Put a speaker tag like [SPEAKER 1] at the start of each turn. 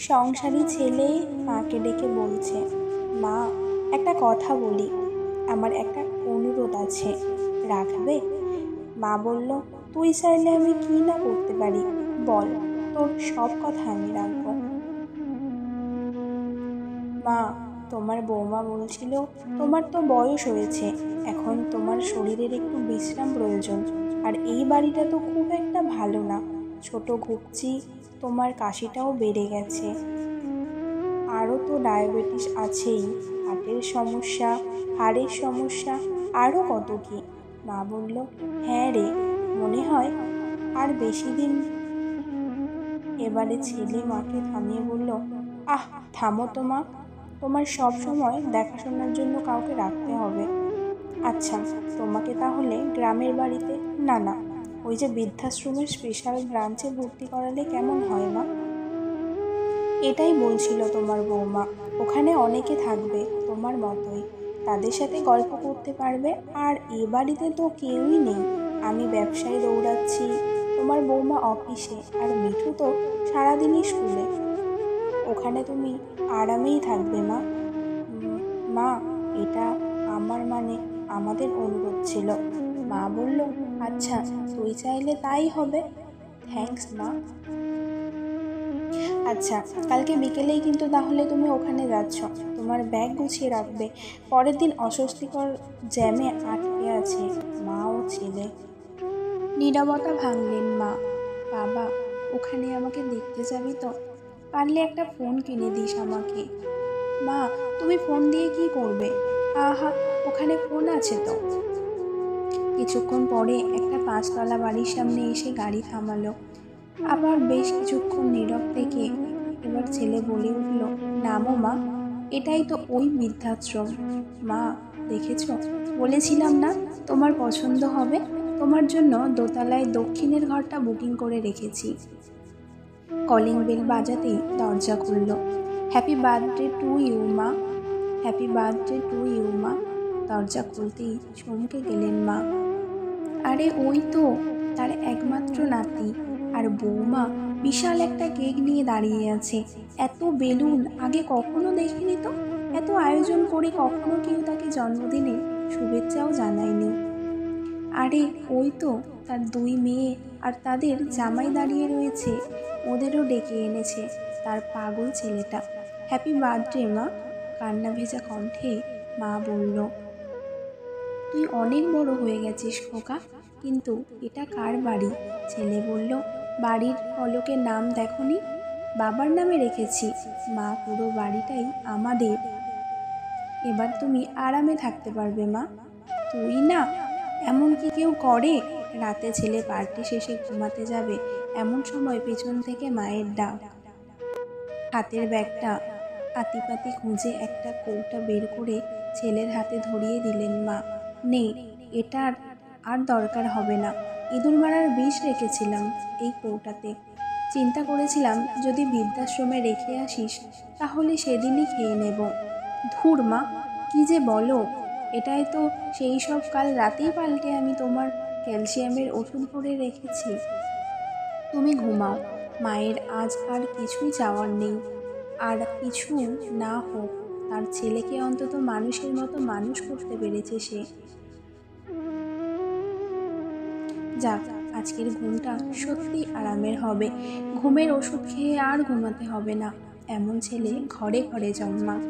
[SPEAKER 1] সংসারী ছেলে মাকে ডেকে বলছে, মা একটা কথা বলি, আমার একটা অনুরোধ আছে, রাখবে? মা বলল, তুই চাইলে আমি কি না করতে পারি, বল, তোর সব কথা আমি রাখবো। মা, তোমার বৌমা বলছিল তোমার তো বয়স হয়েছে, এখন তোমার শরীরের একটু বিশ্রাম প্রয়োজন, আর এই বাড়িটা তো খুব একটা ভালো না, ছোট ঘুপচি, তোমার কাশিটাও বেড়ে গেছে, আরও তো ডায়াবেটিস আছেই, হার্টের সমস্যা, হাড়ের সমস্যা, আরও কত কি। মা বলল, হ্যাঁ রে, মনে হয় আর বেশি দিন। এবারে ছেলে মাকে থামিয়ে বলল, আহ, থামো তো মা, তোমার সব সময় দেখাশোনার জন্য কাউকে রাখতে হবে। আচ্ছা, তোমাকে তাহলে গ্রামের বাড়িতে, না না, ওই যে বৃদ্ধাশ্রমের স্পেশাল ব্রাঞ্চে ভর্তি করালে কেমন হয় মা? এটাই বলছিল তোমার বৌমা, ওখানে অনেকে থাকবে তোমার মতোই, তাদের সাথে গল্প করতে পারবে, আর এ বাড়িতে তো কেউই নেই, আমি ব্যবসায় দৌড়াচ্ছি, তোমার বৌমা অফিসে, আর মিঠু তো সারাদিনই স্কুলে, ওখানে তুমি আরামেই থাকবে মা। মা, এটা আমাদের অনুরোধ ছিল। মা বলল, আচ্ছা, তুই চাইলে তাই হবে। থ্যাঙ্কস মা। আচ্ছা, কালকে বিকেলেই কিন্তু তাহলে তুমি ওখানে যাচ্ছ, তোমার ব্যাগ গুছিয়ে রাখবে, পরের দিন অস্বস্তিকর জ্যামে আটকে আছে মা ও ছেলে। নীরবতা ভাঙলেন মা। বাবা, ওখানে আমাকে দেখতে যাবি তো? পারলে একটা ফোন কিনে দিস আমাকে। মা, তুমি ফোন দিয়ে কি করবে? আহা, ওখানে ফোন আছে তো। কিছুক্ষণ পরে একটা 5 তলা বাড়ির সামনে এসে গাড়ি থামালো। আবার বেশ কিছুক্ষণ নীরব থেকে এবার ছেলে বলে উঠল, নামো মা, এটাই তো ওই বৃদ্ধাশ্রম। মা, দেখেছ, বলেছিলাম না তোমার পছন্দ হবে, তোমার জন্য দোতলায় দক্ষিণের ঘরটা বুকিং করে রেখেছি। কলিং বেল বাজাতেই দরজা খুলল। হ্যাপি বার্থডে টু ইউ মা, হ্যাপি বার্থডে টু ইউ মা। দরজা খুলতেই চমকে গেলেন মা। আরে ওই তো তার একমাত্র নাতি, আর বৌমা বিশাল একটা কেক নিয়ে দাঁড়িয়ে আছে। এত বেলুন আগে কখনো দেখিনি তো, এত আয়োজন করে কখনো কেউ তাকে জন্মদিনে শুভেচ্ছাও জানায়নি। আরে ওই তো তার 2 মেয়ে আর তাদের জামাই দাঁড়িয়ে রয়েছে, ওদেরও ডেকে এনেছে তার পাগল ছেলেটা। হ্যাপি বার্থডে মা। কান্না ভেজা কণ্ঠে মা বলল, তুই অনেক বড় হয়ে গেছিস খোকা, কিন্তু এটা কার বাড়ি? ছেলে বলল, বাড়ির ফলকের নাম দেখনি? বাবার নামে রেখেছি মা, পুরো বাড়িটাই আমাদের, এবার তুমি আরামে থাকতে পারবে মা। তুই না, এমন কি কেউ করে? রাতে ছেলে পার্টি শেষে ঘুমাতে যাবে, এমন সময় পেছন থেকে মায়ের ডাক। হাতের ব্যাগটা পাতি খুঁজে একটা কৌটা বের করে ছেলের হাতে ধরিয়ে দিলেন মা। নে, এটার আর দরকার হবে না, ইঁদুর মারার বিষ রেখেছিলাম এই কৌটাতে, চিন্তা করেছিলাম যদি বৃদ্ধাশ্রমে রেখে আসিস তাহলে সেদিনই খেয়ে নেব। ধুর মা, কি যে বলো, এটাই তো সেই সব কাল রাতেই পাল্টে আমি তোমার ক্যালসিয়ামের ওষুধ ভরে রেখেছি। তুমি ঘুমাও, মায়ের আজ আর কিছুই চাওয়ার নেই, আর কিছু না হোক, তার ছেলেকে অন্তত মানুষের মতো মানুষ করতে পেরেছে সে। যাক, আজকের ঘুমটা সত্যি আরামের হবে, ঘুমের ওষুধ খেয়ে আর ঘুমাতে হবে না, এমন ছেলে ঘরে ঘরে জন্মাক।